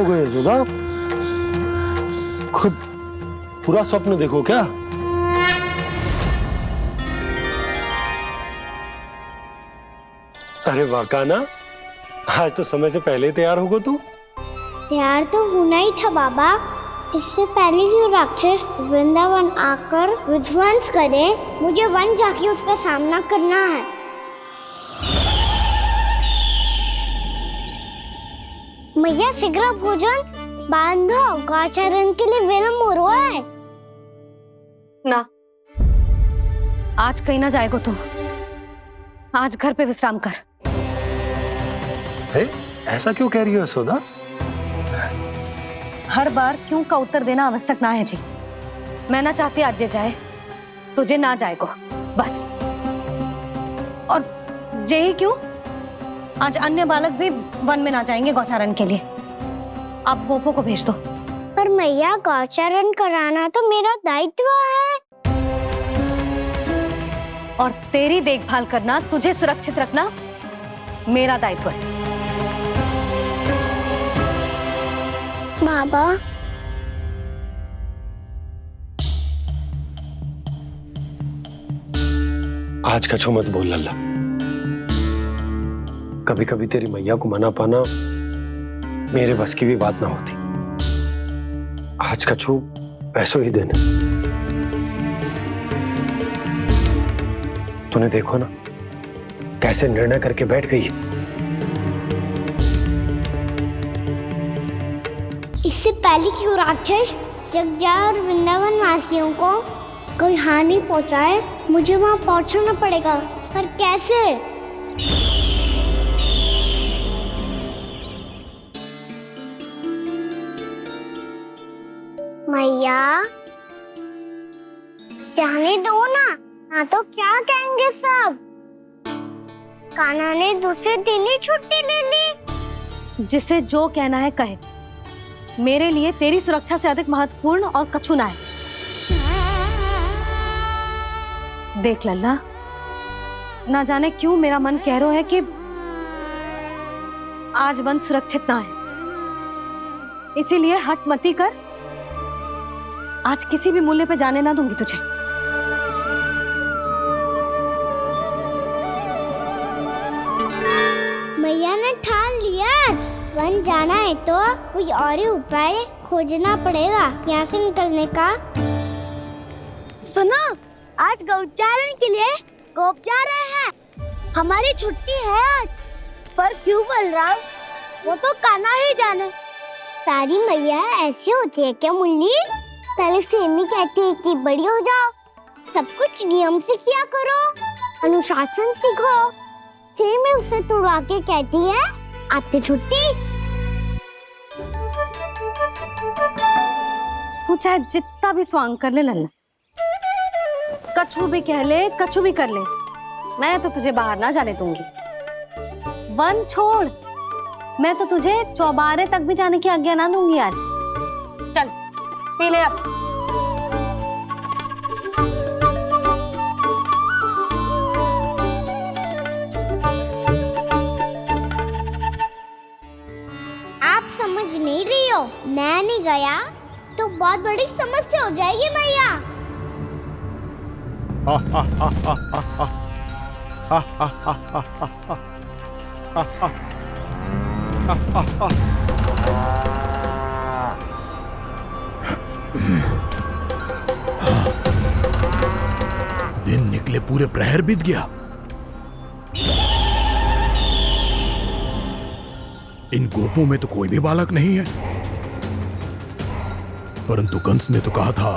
हो गए यशोदा? खुद पूरा स्वप्न देखो क्या? अरे वाकाना, आज तो समय से पहले तैयार होगा तू। तैयार तो होना ही था बाबा। इससे पहले कि राक्षस वृंदावन आकर विध्वंस करे, मुझे वन जाके उसका सामना करना है। मैया शीघ्र भोजन बांधो, गौचरण के लिए विलंब हो रहा है। ना, आज कहीं ना जाएगो तुम। आज घर पे विश्राम कर। ऐसा क्यों कह रही हो यशोदा? हर बार क्यों का उत्तर देना आवश्यक ना है जी। मैं ना चाहती आज जे जाए, तुझे ना जाएगो बस। और जे ही क्यों, आज अन्य बालक भी वन में ना जाएंगे गौचारण के लिए। आप गोपो को भेज दो। पर मैया गौचरण कराना तो मेरा दायित्व है। और तेरी देखभाल करना, तुझे सुरक्षित रखना मेरा दायित्व है। बाबा, आज कछु मत बोल लल्ला। कभी कभी तेरी मैया को मना पाना मेरे बस की भी बात ना होती। आज कछु पैसों ही दिन। तूने देखो ना कैसे निर्णय करके बैठ गई है। इससे पहले कि वो राक्षस जगजा और वृंदावन वासियों को कोई हानि पहुंचाए, मुझे वहां पहुंचना पड़ेगा। पर कैसे? मैया, जाने दो ना तो क्या कहेंगे सब। कान्हा ने दूसरे दिन ही छुट्टी ले ली। जिसे जो कहना है कहे। मेरे लिए तेरी सुरक्षा से अधिक महत्वपूर्ण और कछु ना है। देख लल्ला, ना जाने क्यों मेरा मन कह रहा है कि आज वन सुरक्षित ना है। इसीलिए हट मती कर। आज किसी भी मूल्य पे जाने ना दूंगी तुझे। मैया ने ठान लिया, आज वन जाना है तो कोई और ही उपाय खोजना पड़ेगा यहाँ से निकलने का। सुनो, आज गौचारण के लिए गोप जा रहे हैं। हमारी छुट्टी है आज। पर क्यों बलराम? वो तो कान्हा ही जाने। सारी मैया ऐसी होती है क्या मुन्नी? पहले सेमी कहती है कि बड़ी हो जाओ, सब कुछ नियम से किया करो, अनुशासन सीखो। सेमी उसे तुड़वा के कहती है आपकी छुट्टी। तू चाहे जितना भी स्वांग कर ले लल्ला, कछु भी कह ले, कछु भी कर ले, मैं तो तुझे बाहर ना जाने दूंगी। वन छोड़, मैं तो तुझे चौबारे तक भी जाने की आज्ञा ना दूंगी आज। चल पी ले अब। आप समझ नहीं रही हो, मैं नहीं गया तो बहुत बड़ी समस्या हो जाएगी मैया। दिन निकले पूरे प्रहर बीत गया। इन गोपों में तो कोई भी बालक नहीं है, परंतु कंस ने तो कहा था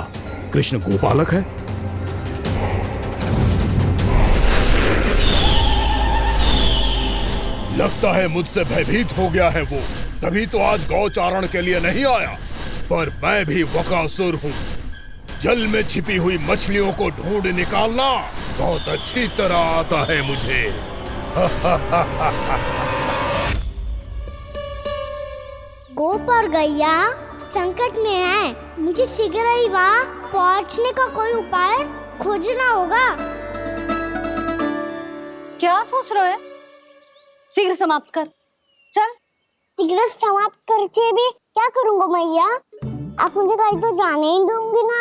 कृष्ण गोपालक है। लगता है मुझसे भयभीत हो गया है वो, तभी तो आज गौचारण के लिए नहीं आया। पर मैं भी वकासुर हूँ। जल में छिपी हुई मछलियों को ढूंढ निकालना बहुत अच्छी तरह आता है मुझे। गोप और गैया संकट में है, मुझे शीघ्र ही वहाँ पहुँचने का कोई उपाय खोजना होगा। क्या सोच रहे हो? शीघ्र समाप्त कर। चल सिगरेट समाप्त करके भी क्या करूंगा मैया? आप मुझे कहीं तो जाने ही दूंगी ना।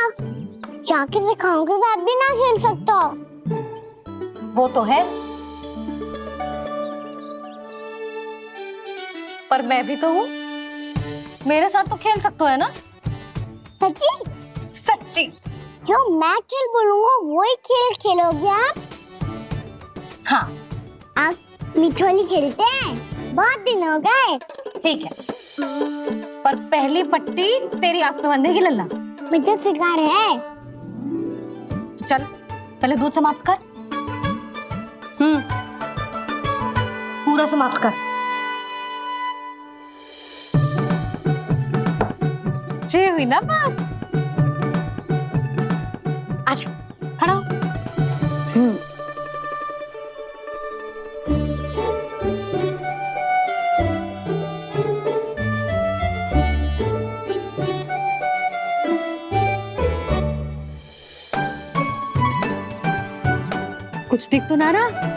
जाके सिखाओं के साथ भी ना खेल सकता। वो तो है, पर मैं भी तो हूँ, मेरे साथ तो खेल सकते हो है ना? सच्ची? सच्ची। जो मैं खेल बोलूंगा वही खेल खेलोगे आप? हाँ आप मिठोली खेलते हैं? बहुत दिन हो गए। ठीक है, पर पहली पट्टी तेरी आंख में बांधने की लल्ला। मुझे शिकार है। चल पहले दूध समाप्त कर। पूरा समाप्त कर। जे हुई ना बात। आजा खड़ा हो। कुछ दिख तो ना रहा?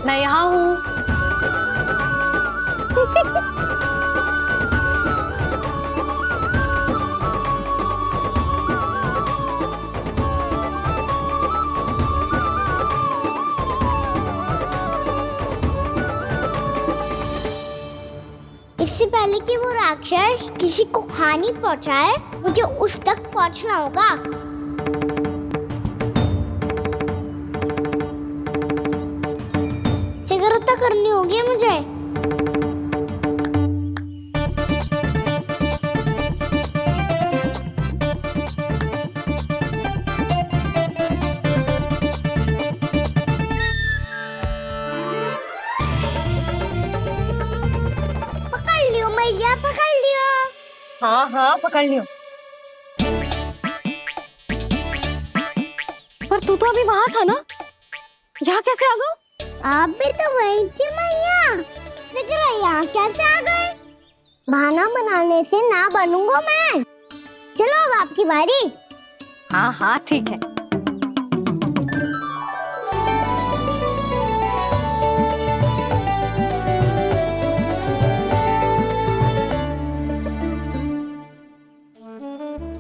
मैं यहाँ हूँ। इससे पहले कि वो राक्षस किसी को हानि पहुंचाए, मुझे उस तक पहुंचना होगा। सिगरेट करनी होगी मुझे। पकड़ लियो मैया, पकड़ लियो। हाँ हाँ पकड़ लियो। पर तू तो अभी वहां था ना, यहाँ कैसे आ गया? आप भी तो वही थी मैया। सिगरेट यहाँ कैसे आ गए? बहाना बनाने से ना बनूंगा मैं। चलो अब आपकी बारी। हाँ हाँ ठीक है।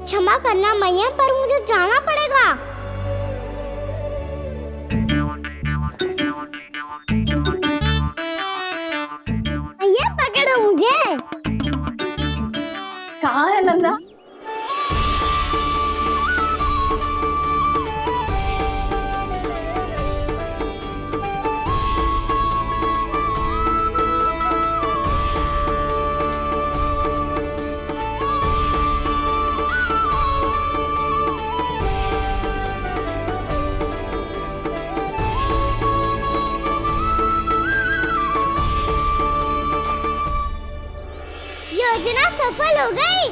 क्षमा करना मैया, पर मुझे जाना पड़ेगा। मैया पकड़ो मुझे। कहाँ है लल्ला? योजना सफल हो गई।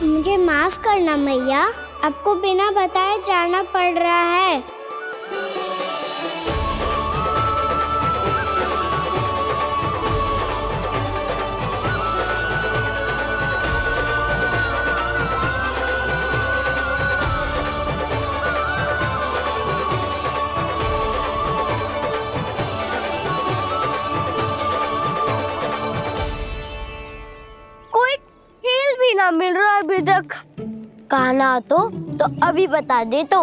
मुझे माफ करना मैया, आपको बिना बताए जाना पड़ रहा है। रख। कहना तो अभी बता दे तो।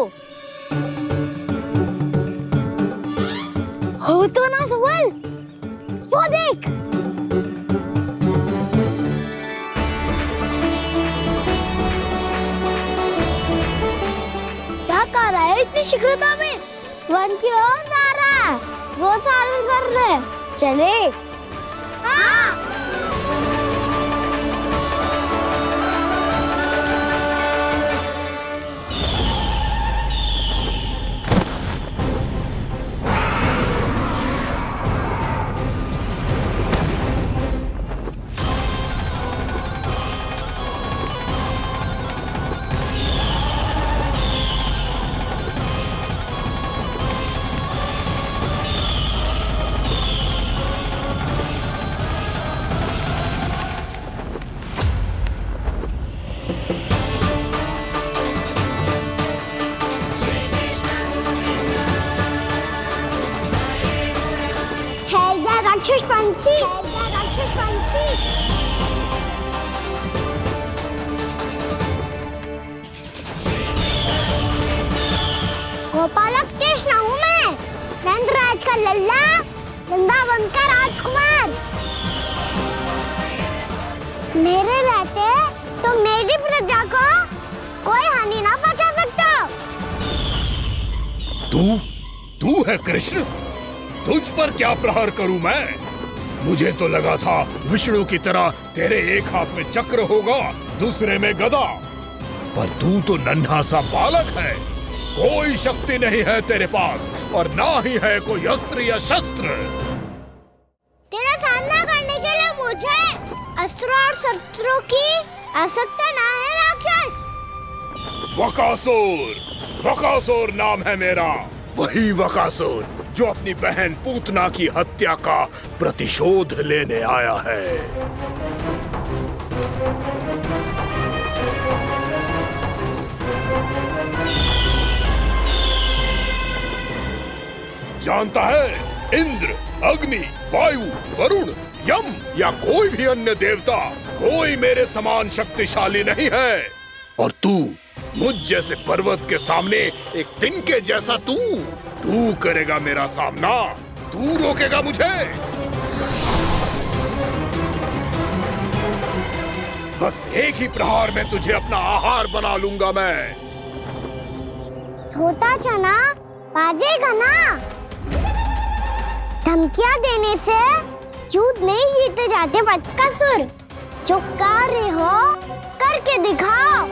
हो तो ना सुबल, वो देख। क्या कर रहा है इतनी शीघ्रता में? वन की ओर जा रहा है, वो सारे कर रहे। चले। हाँ। राक्षसपंथी, राक्षसपंथी। गोपालक कृष्ण हूँ मैं, नंदराज का लल्ला, वृंदावन का राजकुमार। मेरे रहते तो मेरी प्रजा को कोई हानि ना पहुंचा सकता। तू है कृष्ण? तुझ पर क्या प्रहार करूं मैं? मुझे तो लगा था विष्णु की तरह तेरे एक हाथ में चक्र होगा, दूसरे में गदा, पर तू तो नन्हा सा बालक है। कोई शक्ति नहीं है तेरे पास और ना ही है कोई अस्त्र या शस्त्र। तेरा सामना करने के लिए मुझे अस्त्र और शस्त्रों की आवश्यकता ना है राक्षस। वकासुर, वकासुर नाम है मेरा, वही वकासुर जो अपनी बहन पूतना की हत्या का प्रतिशोध लेने आया है। जानता है, इंद्र, अग्नि, वायु, वरुण, यम या कोई भी अन्य देवता, कोई मेरे समान शक्तिशाली नहीं है। और तू, मुझ जैसे पर्वत के सामने एक तिनके जैसा तू करेगा मेरा सामना? तू रोकेगा मुझे? बस एक ही प्रहार में तुझे अपना आहार बना लूंगा मैं। छोटा चना बाजेगा ना। धमकियां देने से युद्ध नहीं जीते जाते बदकसूर। जो कार्य हो करके दिखाओ।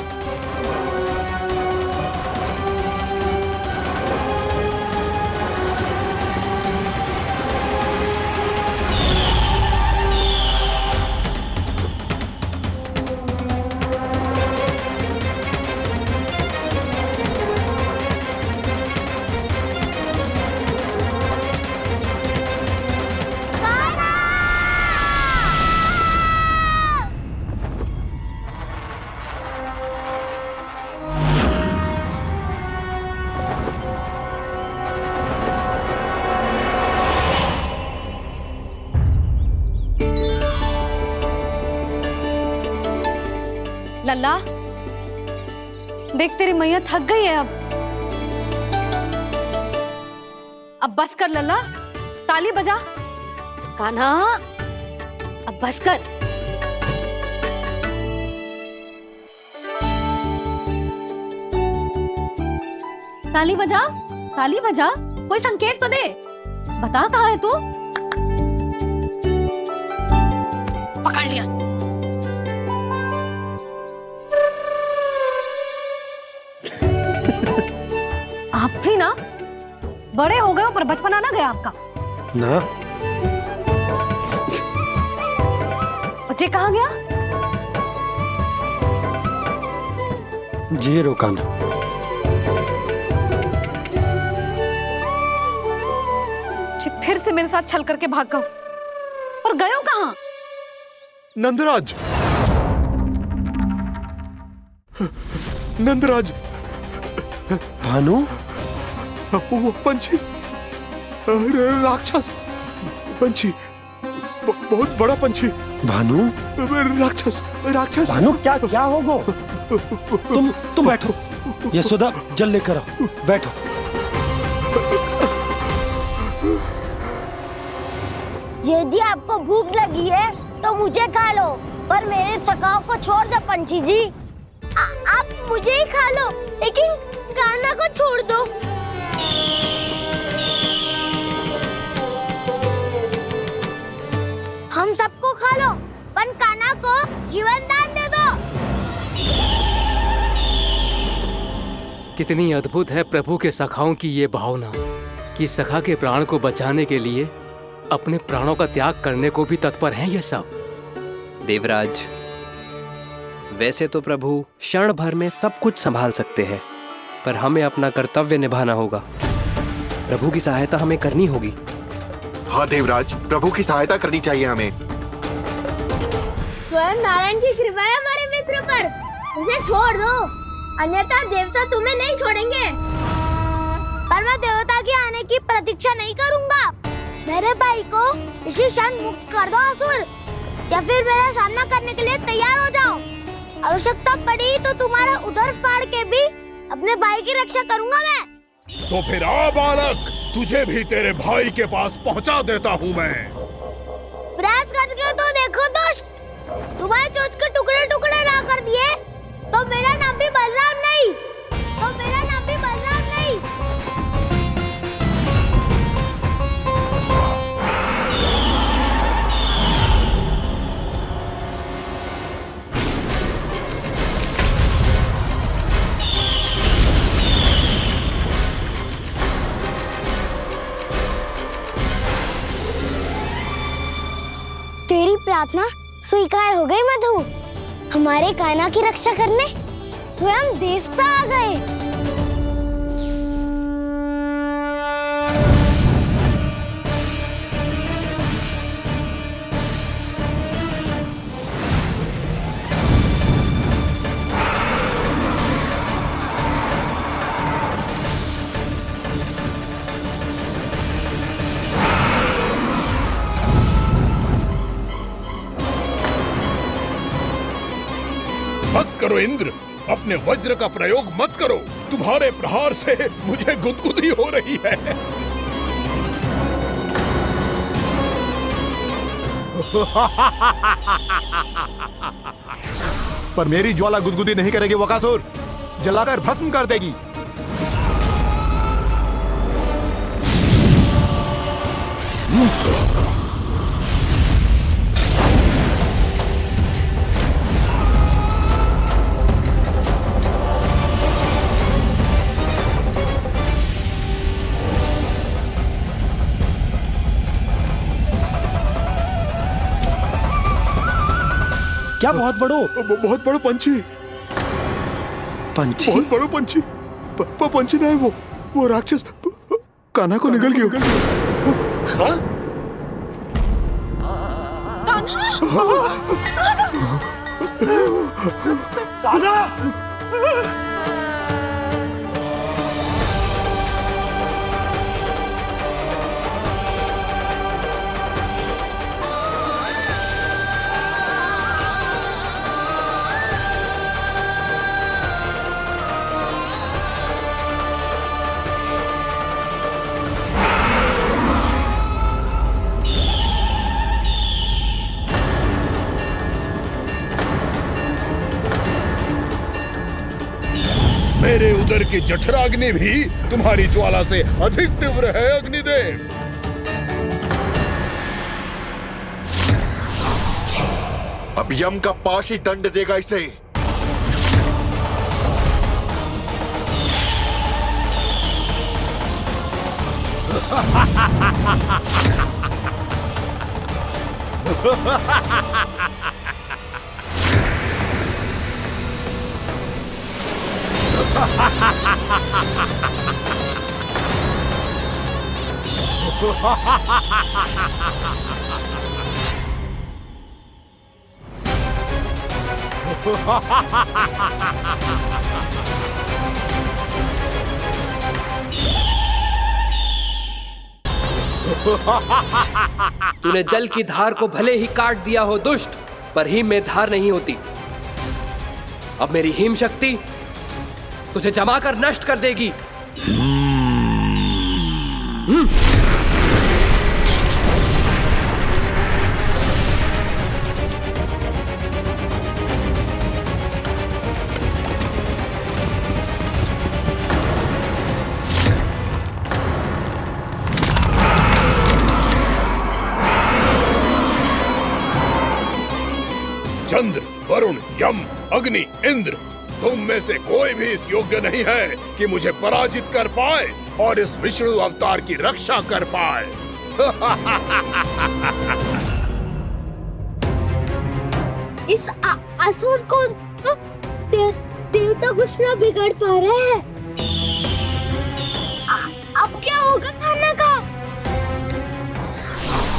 लल्ला, देख तेरी मैया थक गई है अब बस कर लल्ला, ताली बजा। कान्हा, अब बस कर। ताली बजा, ताली बजा, कोई संकेत तो दे। बता कहाँ है तू? पकड़ लिया। आप भी ना बड़े हो गए हो, पर बचपना ना गया आपका ना। बच्चे कहाँ गया? जी रोकाना। फिर से मेरे साथ छल करके भाग गए, और गए हो कहाँ? नंदराज, नंदराज, भानु, वो पंछी, राक्षस पंछी, बहुत बड़ा पंछी। भानु, राक्षस, राक्षस। भानु, क्या क्या होगा? तुम बैठो, यशोदा जल लेकर आओ, बैठो। यदि आपको भूख लगी है तो मुझे खा लो, पर मेरे सखाओं को छोड़ दो पंछी जी। आप मुझे ही खा लो, लेकिन कान्हा को छोड़ दो। हम सबको खा लो, पर कान्हा को जीवन दान दे दो। कितनी अद्भुत है प्रभु के सखाओं की ये भावना कि सखा के प्राण को बचाने के लिए अपने प्राणों का त्याग करने को भी तत्पर हैं ये सब। देवराज, वैसे तो प्रभु क्षण भर में सब कुछ संभाल सकते हैं, पर हमें अपना कर्तव्य निभाना होगा। प्रभु की सहायता हमें करनी होगी। हाँ देवराज, प्रभु की सहायता करनी चाहिए हमें। स्वयं नारायण की कृपा है हमारे मित्र पर, उसे छोड़ दो, अन्यथा देवता तुम्हें नहीं छोड़ेंगे। पर मैं देवता के आने की प्रतीक्षा नहीं करूंगा। मेरे भाई को इसी क्षण मुक्त कर दो असुर, या फिर मेरा सामना करने के लिए तैयार हो जाओ। आवश्यकता पड़ी तो तुम्हारा उदर फाड़ के भी अपने भाई की रक्षा करूंगा मैं। तो फिर आ बालक, तुझे भी तेरे भाई के पास पहुंचा देता हूँ मैं। प्रयास करके तो देखो दुष्ट, तुम्हारे चोंच के टुकड़े टुकड़े ना कर दिए तो मेरा नाम भी बलराम नहीं, तो मेरा नाम भी बलराम नहीं। तेरी प्रार्थना स्वीकार हो गई मधु। हमारे कान्हा की रक्षा करने स्वयं देवता आ गए। बस करो इंद्र, अपने वज्र का प्रयोग मत करो। तुम्हारे प्रहार से मुझे गुदगुदी हो रही है। पर मेरी ज्वाला गुदगुदी नहीं करेगी वकासुर, जलाकर भस्म कर देगी। क्या बहुत बड़ो? बहुत बड़ो पंछी। पंछी? बहुत बड़ो पंछी। पंछी नहीं, वो राक्षस कान्हा को निगल गया। हाँ? मेरे उदर की जठराग्नि भी तुम्हारी ज्वाला से अधिक तीव्र है अग्निदेव। अब यम का पाश ही दंड देगा इसे। तूने जल की धार को भले ही काट दिया हो दुष्ट, पर हिम में धार नहीं होती। अब मेरी हिम शक्ति तुझे जमा कर नष्ट कर देगी। चंद्र, वरुण, यम, अग्नि, इंद्र, तुम में से कोई भी इस योग्य नहीं है कि मुझे पराजित कर पाए और इस विष्णु अवतार की रक्षा कर पाए। इस असुर को तो देवता कुछ ना बिगाड़ पा रहे हैं। अब क्या होगा खाना का?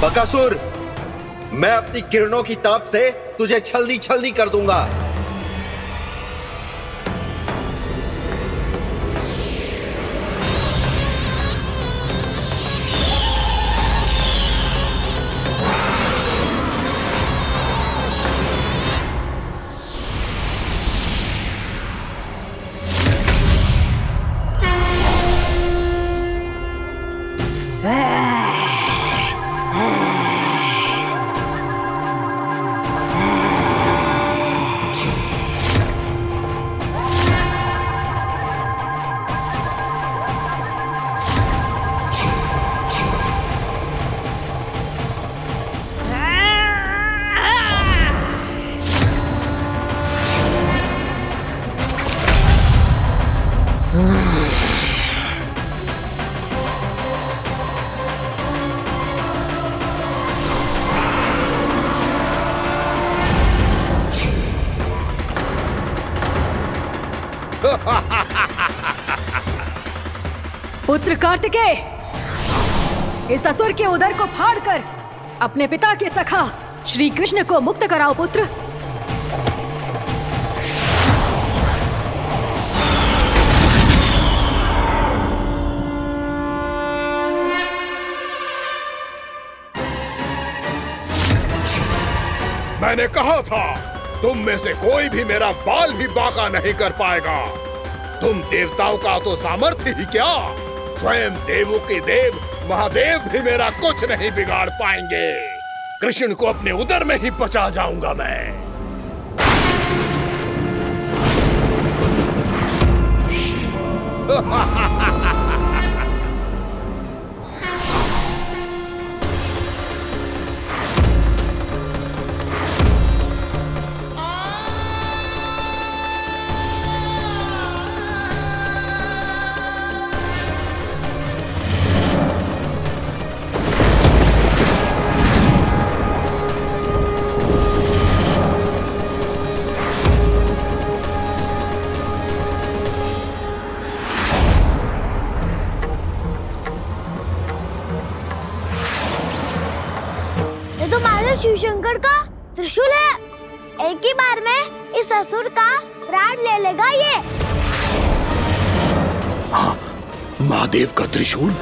बकासुर, मैं अपनी किरणों की ताप से तुझे छल्दी छल्दी कर दूंगा। पुत्र कार्तिकेय, इस असुर के उदर को फाड़कर अपने पिता के सखा श्री कृष्ण को मुक्त कराओ पुत्र। मैंने कहा था, तुम में से कोई भी मेरा बाल भी बांका नहीं कर पाएगा। तुम देवताओं का तो सामर्थ्य ही क्या, स्वयं देवों के देव महादेव भी मेरा कुछ नहीं बिगाड़ पाएंगे। कृष्ण को अपने उदर में ही पचा जाऊंगा मैं। शिव शंकर का त्रिशूल है। एक ही बार में इस असुर का प्राण ले लेगा ये। हाँ, महादेव का त्रिशूल।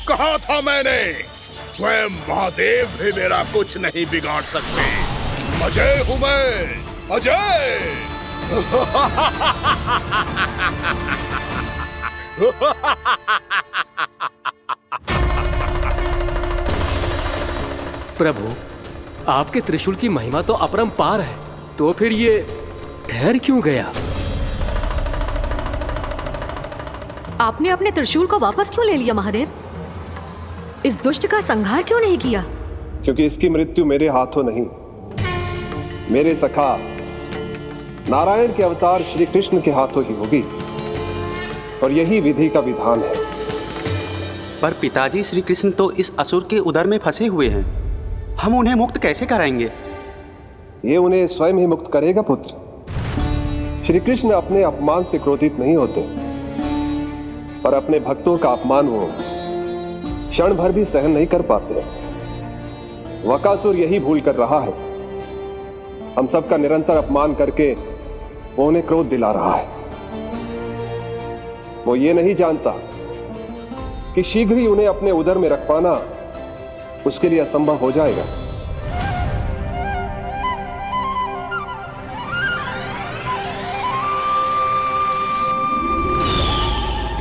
कहा था मैंने, स्वयं महादेव भी मेरा कुछ नहीं बिगाड़ सकते। अजय हूं मैं, अजय। प्रभु, आपके त्रिशूल की महिमा तो अपरंपार है, तो फिर ये ठहर क्यों गया? आपने अपने त्रिशूल को वापस क्यों ले लिया महादेव? इस दुष्ट का संहार क्यों नहीं किया? क्योंकि इसकी मृत्यु मेरे हाथों नहीं, मेरे सखा नारायण के अवतार श्री कृष्ण के हाथों ही होगी, और यही विधि का विधान है। पर पिताजी, श्री कृष्ण तो इस असुर के उदर में फंसे हुए हैं, हम उन्हें मुक्त कैसे कराएंगे? ये उन्हें स्वयं ही मुक्त करेगा पुत्र। श्री कृष्ण अपने अपमान से क्रोधित नहीं होते, पर अपने भक्तों का अपमान वो क्षण भर भी सहन नहीं कर पाते। वकासुर यही भूल कर रहा है। हम सबका निरंतर अपमान करके वो उन्हें क्रोध दिला रहा है। वो ये नहीं जानता कि शीघ्र ही उन्हें अपने उदर में रख पाना उसके लिए असंभव हो जाएगा।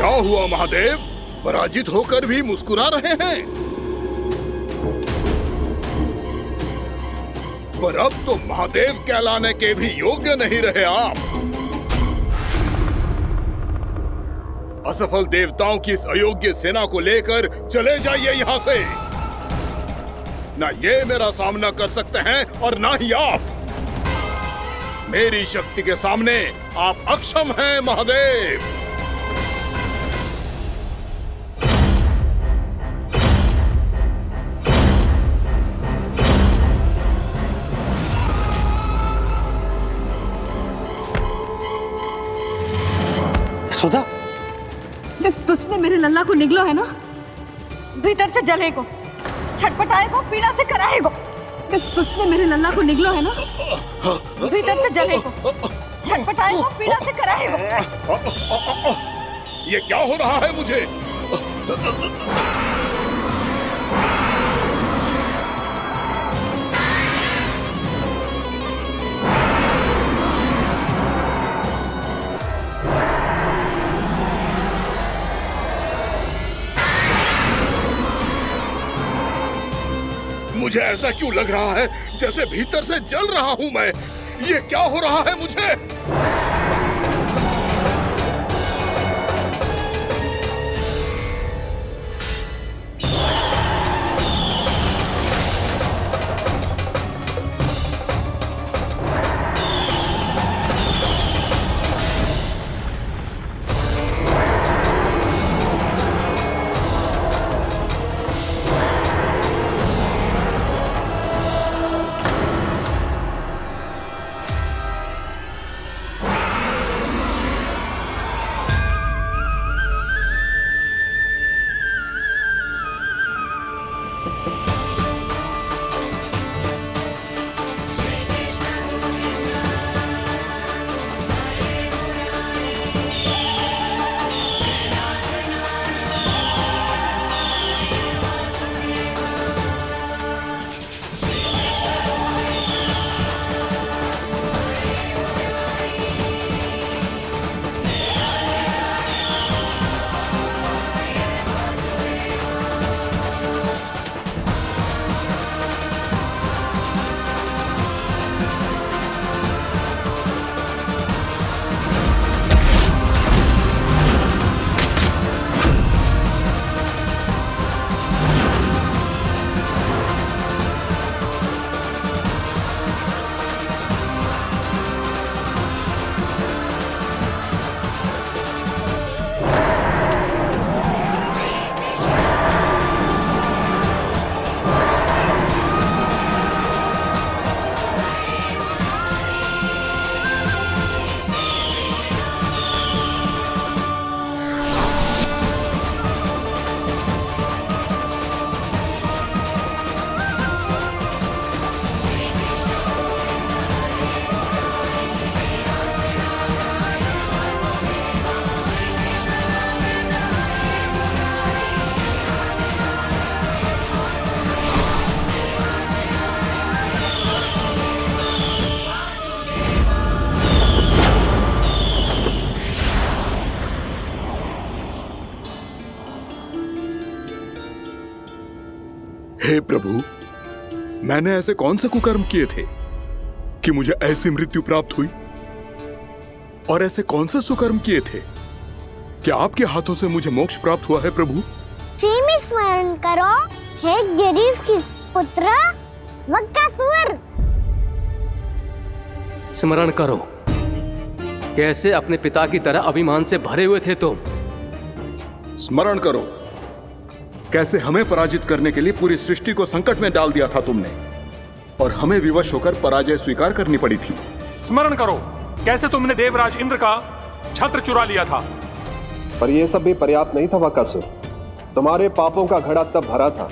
क्या हुआ महादेव? पराजित होकर भी मुस्कुरा रहे हैं। पर अब तो महादेव कहलाने के भी योग्य नहीं रहे आप। असफल देवताओं की इस अयोग्य सेना को लेकर चले जाइए यहां से। ना ये मेरा सामना कर सकते हैं और ना ही आप। मेरी शक्ति के सामने आप अक्षम हैं महादेव। सुधा, जिस दुष्ट ने मेरे लल्ला को निगलो है ना, भीतर से जलेगो, छटपटाएगो, पीड़ा से कराएगो। जिस दुष्ट ने मेरे लल्ला को निगलो है ना, भीतर से जलेगो, छटपटाएगो, पीड़ा से कराएगो। ये क्या हो रहा है मुझे? मुझे ऐसा क्यों लग रहा है जैसे भीतर से जल रहा हूं मैं? ये क्या हो रहा है मुझे? हे प्रभु, मैंने ऐसे कौन से कुकर्म किए थे कि मुझे ऐसी मृत्यु प्राप्त हुई? और ऐसे कौन से सुकर्म किए थे कि आपके हाथों से मुझे मोक्ष प्राप्त हुआ है प्रभु? में स्मरण करो, हे गिरीश की पुत्र वकासुर। स्मरण करो, कैसे अपने पिता की तरह अभिमान से भरे हुए थे तुम। स्मरण करो, कैसे हमें पराजित करने के लिए पूरी सृष्टि को संकट में डाल दिया था तुमने, और हमें विवश होकर पराजय स्वीकार करनी पड़ी थी। स्मरण करो, कैसे तुमने देवराज इंद्र का छत्र चुरा लिया था। पर यह सब भी पर्याप्त नहीं था वकासुर। तुम्हारे पापों का घड़ा तब भरा था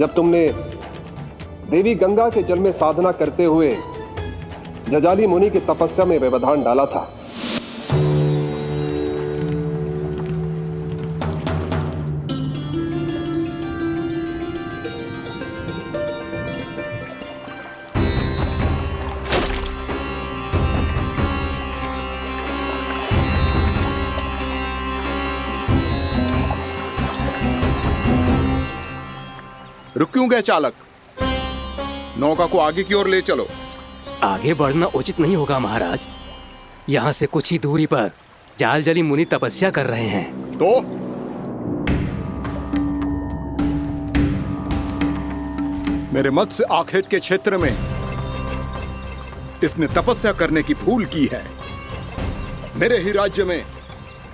जब तुमने देवी गंगा के जल में साधना करते हुए जजाली मुनि की तपस्या में व्यवधान डाला था। रुक क्यों गए चालक? नौका को आगे की ओर ले चलो। आगे बढ़ना उचित नहीं होगा महाराज। यहाँ से कुछ ही दूरी पर जालजली मुनि तपस्या कर रहे हैं। तो मेरे मत्स्य आखेट के क्षेत्र में इसने तपस्या करने की भूल की है। मेरे ही राज्य में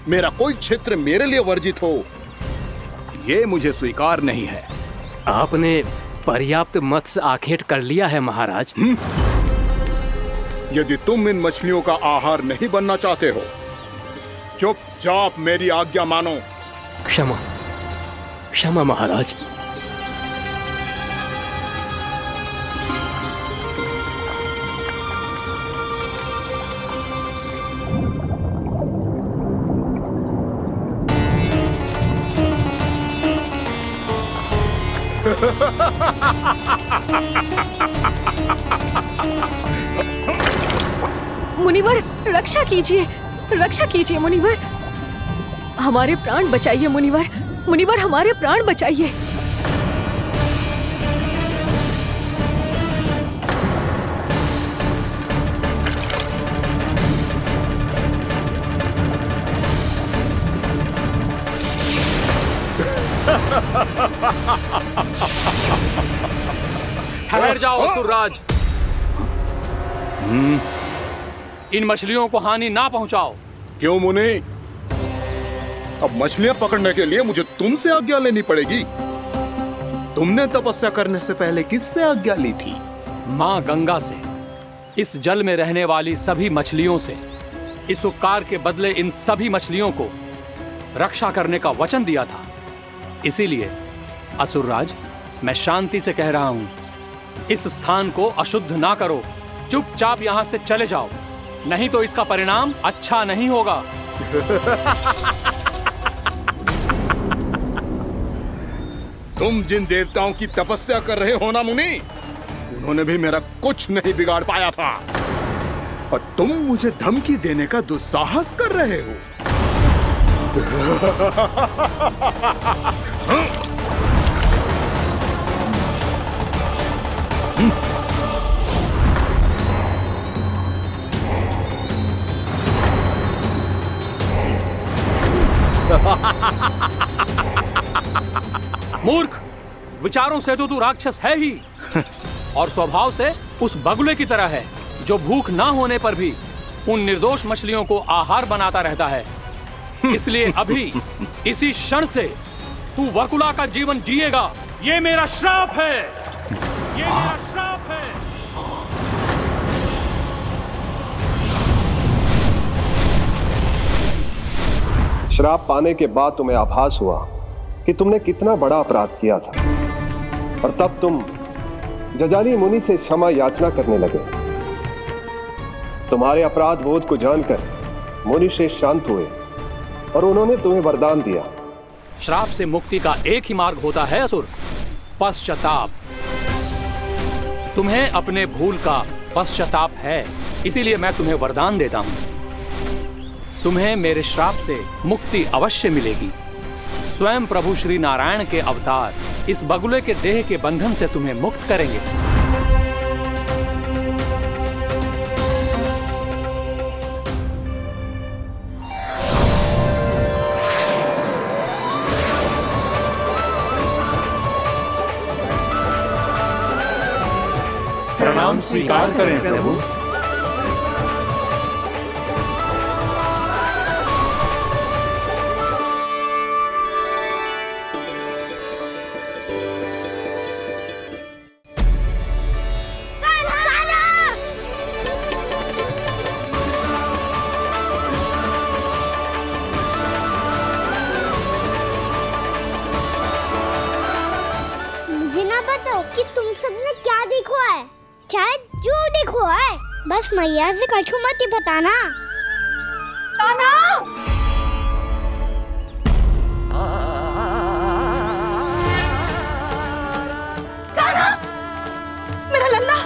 मेरा कोई क्षेत्र मेरे लिए वर्जित हो, यह मुझे स्वीकार नहीं है। आपने पर्याप्त मत्स्य आखेट कर लिया है महाराज। यदि तुम इन मछलियों का आहार नहीं बनना चाहते हो, चुपचाप मेरी आज्ञा मानो। क्षमा क्षमा महाराज। मुनिवर रक्षा कीजिए, रक्षा कीजिए मुनिवर, हमारे प्राण बचाइए मुनिवर, मुनिवर हमारे प्राण बचाइए। ठहर जाओ असुरराज, इन मछलियों को हानि ना पहुंचाओ। क्यों मुनि? अब मछलियां पकड़ने के लिए मुझे तुमसे आज्ञा लेनी पड़ेगी। तुमने तपस्या करने से पहले किससे आज्ञा ली थी? मां गंगा से, इस जल में रहने वाली सभी मछलियों से। इस उपकार के बदले इन सभी मछलियों को रक्षा करने का वचन दिया था। इसीलिए असुरराज, मैं शांति से कह रहा हूं, इस स्थान को अशुद्ध ना करो। चुपचाप यहां से चले जाओ, नहीं तो इसका परिणाम अच्छा नहीं होगा। तुम जिन देवताओं की तपस्या कर रहे हो ना मुनि, उन्होंने भी मेरा कुछ नहीं बिगाड़ पाया था, और तुम मुझे धमकी देने का दुस्साहस कर रहे हो। मूर्ख, विचारों से तो तू राक्षस है ही, और स्वभाव से उस बगुले की तरह है जो भूख ना होने पर भी उन निर्दोष मछलियों को आहार बनाता रहता है। इसलिए अभी इसी क्षण से तू वकुला का जीवन जिएगा। ये मेरा श्राप है, ये मेरा श्राप है। श्राप पाने के बाद तुम्हें आभास हुआ कि तुमने कितना बड़ा अपराध किया था, और तब तुम जजाली मुनि से क्षमा याचना करने लगे। तुम्हारे अपराध बोध को जानकर मुनि श्रेष्ठ शांत हुए और उन्होंने तुम्हें वरदान दिया। श्राप से मुक्ति का एक ही मार्ग होता है असुर, पश्चाताप। तुम्हें अपने भूल का पश्चाताप है, इसीलिए मैं तुम्हें वरदान देता हूं। तुम्हें मेरे श्राप से मुक्ति अवश्य मिलेगी। स्वयं प्रभु श्री नारायण के अवतार इस बगुले के देह के बंधन से तुम्हें मुक्त करेंगे। प्रणाम स्वीकार करें प्रभु। शायद जो देखो है, बस मैया से कछु मत ही बताना। कान्हा! कान्हा! मेरा लल्ला!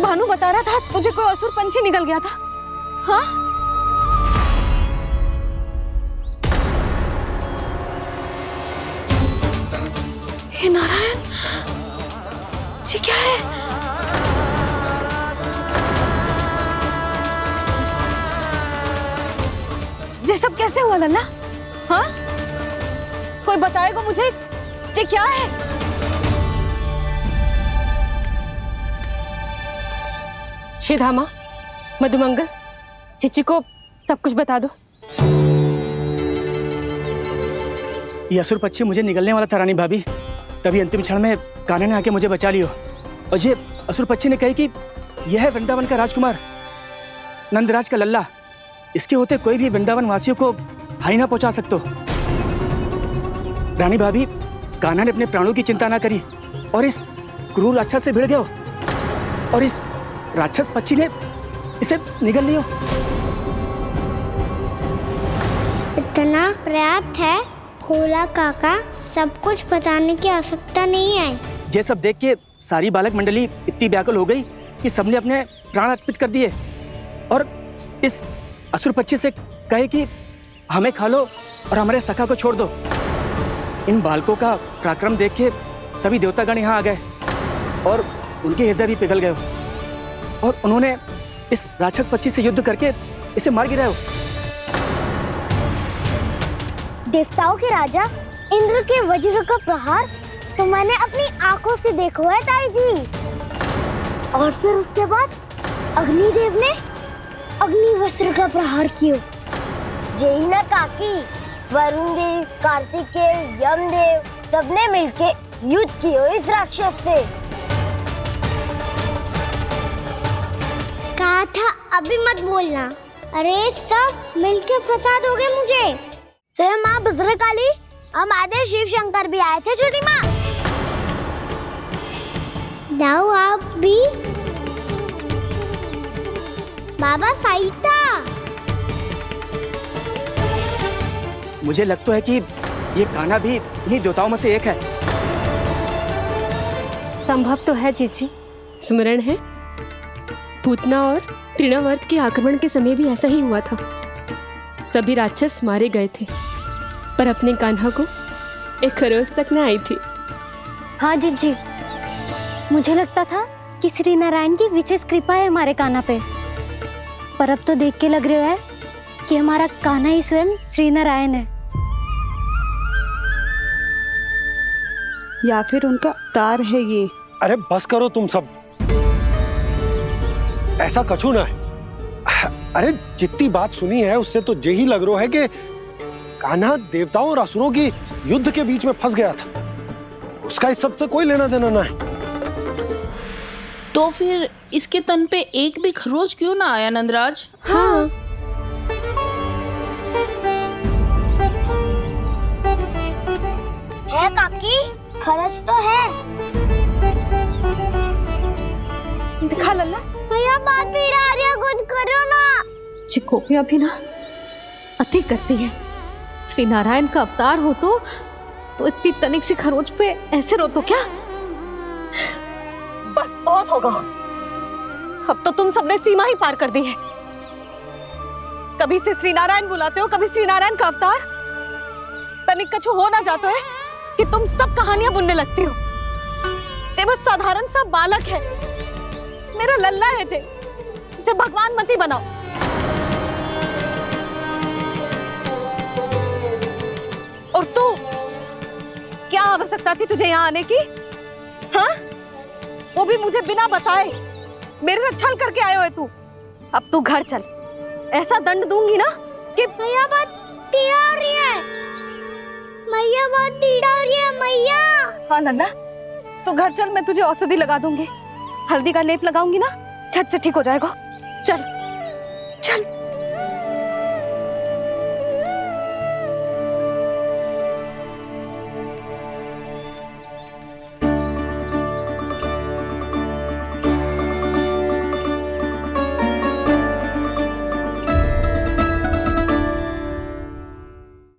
भानु बता रहा था तुझे कोई असुर पंछी निकल गया था। हाँ? हे नारायण, ये क्या है? ये सब कैसे हुआ लल्ला? हाँ? कोई बताएगा मुझे ये क्या है? श्रीधामा, मधुमंगल, चिची को सब कुछ बता दो। ये असुर पक्षी मुझे निगलने वाला था रानी भाभी, तभी अंतिम क्षण में कान्हा ने आके मुझे बचा लियो। और ये असुर पक्षी ने कही कि यह है वृंदावन का राजकुमार, नंदराज का लल्ला। इसके होते कोई भी वृंदावन वासियों को हानि ना पहुंचा सकते। रानी भाभी, कान्हा ने अपने प्राणों की चिंता ना करी और इस क्रूर राक्षस से भिड़ गयो और इस राक्षस पक्षी ने इसे निगल लियो। इतना पर्याप्त है भोला काका, सब कुछ बताने की आवश्यकता नहीं है। ये सब देख के सारी बालक मंडली इतनी व्याकुल हो गई कि सबने अपने प्राण अर्पित कर दिए और इस असुर पक्षी से कहे कि हमें खा लो और हमारे सखा को छोड़ दो। इन बालकों का पराक्रम देख के सभी देवतागण यहाँ आ गए और उनके हृदय भी पिघल गए और उन्होंने इस राक्षस पक्षी से युद्ध करके इसे मार गिराया। देवताओं के राजा इंद्र के वज्र का प्रहार तो मैंने अपनी आंखों से देखा है ताई जी। और फिर उसके बाद अग्निदेव ने अग्निवस्त्र का प्रहार किया। जय ना काकी, वरुण देव, कार्तिकेय, यमदेव सबने मिलके युद्ध किया इस राक्षस से। कहा था अभी मत बोलना। अरे सब मिलके फंसा दोगे मुझे। जय माँ भद्रकाली, हमारे शिव शंकर भी आए थे छोटी माँ। जाओ आप भी। बाबा साईता, मुझे लगता है कि ये कान्हा भी इन्हीं देवताओं में से एक है। संभव तो है चीची, स्मरण है पूतना और तृणावर्त के आक्रमण के समय भी ऐसा ही हुआ था। सभी राक्षस मारे गए थे पर अपने कान्हा को एक खरोच तक न आई थी। हाँ जीजी, मुझे लगता था कि श्री नारायण की विशेष कृपा है हमारे कान्हा पे, पर अब तो देख के लग रहा है कि हमारा कान्हा ही स्वयं श्री नारायण है। या फिर उनका अवतार है ये। अरे बस करो तुम सब, ऐसा कछु ना है। अरे जितनी बात सुनी है उससे तो यही लग रहा है कि कान्हा देवताओं और असुरों की युद्ध के बीच में फंस गया था। उसका इस सब से कोई लेना देना ना है। तो फिर इसके तन पे एक भी खरोच क्यों ना आया नंदराज? हाँ, है काकी, खरच तो है। दिखा लल्ला। भैया बात पीड़ा आ रही है, कुछ करो ना। चिकोपिया भी ना अति करती है। श्री नारायण का अवतार हो तो इतनी तनिक सी खरोच पे ऐसे रो तो क्या? बस बहुत होगा। अब तो तुम सबने सीमा ही पार कर दी है। कभी से श्री नारायण बुलाते हो, कभी श्री नारायण का अवतार। तनिक कछु हो ना जाता है कि तुम सब कहानियां बुनने लगती हो। जे बस साधारण सा बालक है, मेरा लल्ला है जे, इसे भगवान मत ही बनाओ। और तू, क्या आवश्यकता थी तुझे यहाँ आने की? हाँ? वो भी मुझे बिना बताए। मेरे साथ छल करके आयो है तू। अब तू घर चल, ऐसा दंड दूंगी ना कि मैया बहुत पीड़ा हो रही है। मैया बहुत पीड़ा हो रही है मैया। हाँ नन्ना, तू घर चल, मैं तुझे औषधि लगा दूंगी। हल्दी का लेप लगाऊंगी ना, झट से ठीक हो जाएगा। चल चल।